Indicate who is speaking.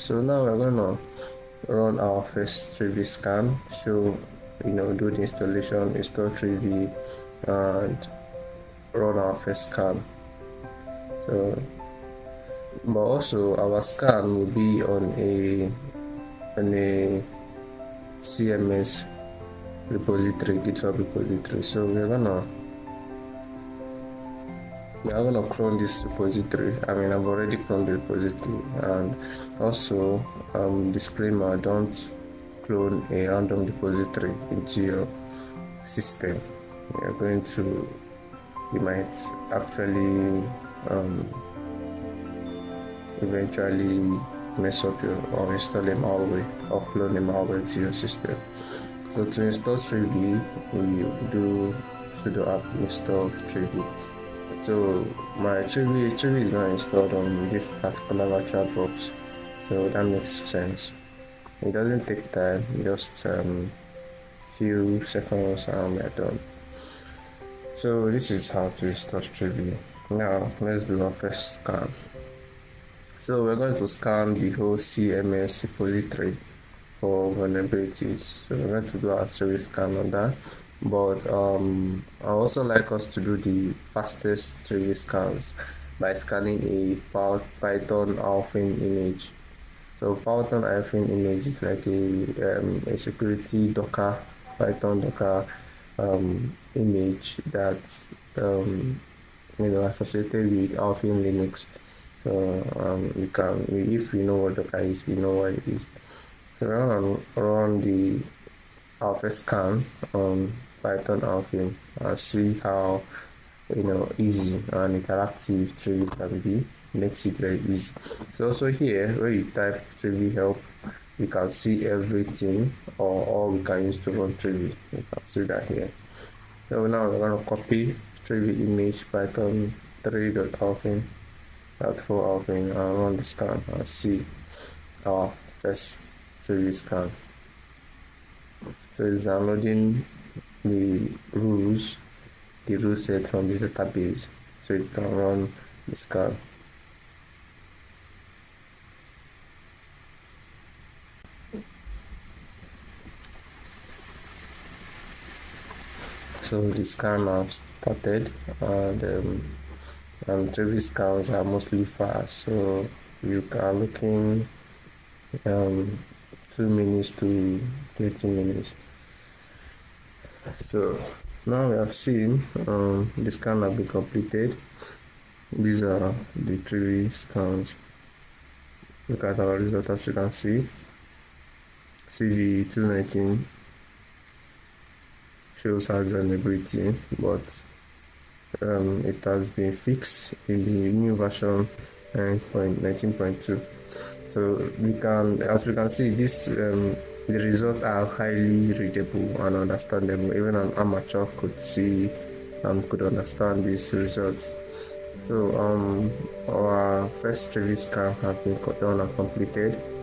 Speaker 1: So now we're gonna run our first Trivy scan, do the installation, install Trivy, and run our first scan. So, but also our scan will be on a CMS repository, GitHub repository. So we're gonna clone this repository. I've already cloned the repository, and also disclaimer: don't clone a random repository into your system. You might actually eventually mess up or install a malware or clone a malware to your system. So to install Trivy, we do sudo apt install Trivy. So my Trivy is not installed on this particular virtual box, so that makes sense. It doesn't take time, just few seconds and we're done. So this is how to install Trivy. Now let's do our first scan. So we're going to scan the whole CMS repository for vulnerabilities. So we're going to do our Trivy scan on that. But I also like us to do the fastest Trivy scans by scanning a Python alphin image. So Python alphin image is like a security Python Docker image that's associated with alphin Linux. So if we know what Docker is, we know what it is. So we're gonna run our first scan on Python alphin and see how easy and interactive Trivy can be. Makes it very easy. So also here, where you type Trivy help, you can see everything, or all we can use to run Trivy. You can see that here. So now we're gonna copy Trivy image Python 3.alphin.4 alphin and run the scan and see our first Trivy scan. So it's downloading the rules set from the database, so it can run the scan. So the scan have started, and Trivy scans are mostly fast, so you are looking 2 minutes to 30 minutes. So now we have seen the scan have been completed. These are the Trivy scans. Look at our result. As you can see, CV219 shows our vulnerability, but it has been fixed in the new version 19.2. So as we can see, this the results are highly readable and understandable. Even an amateur could see and could understand these results. So our first Trivy scan has been done and completed.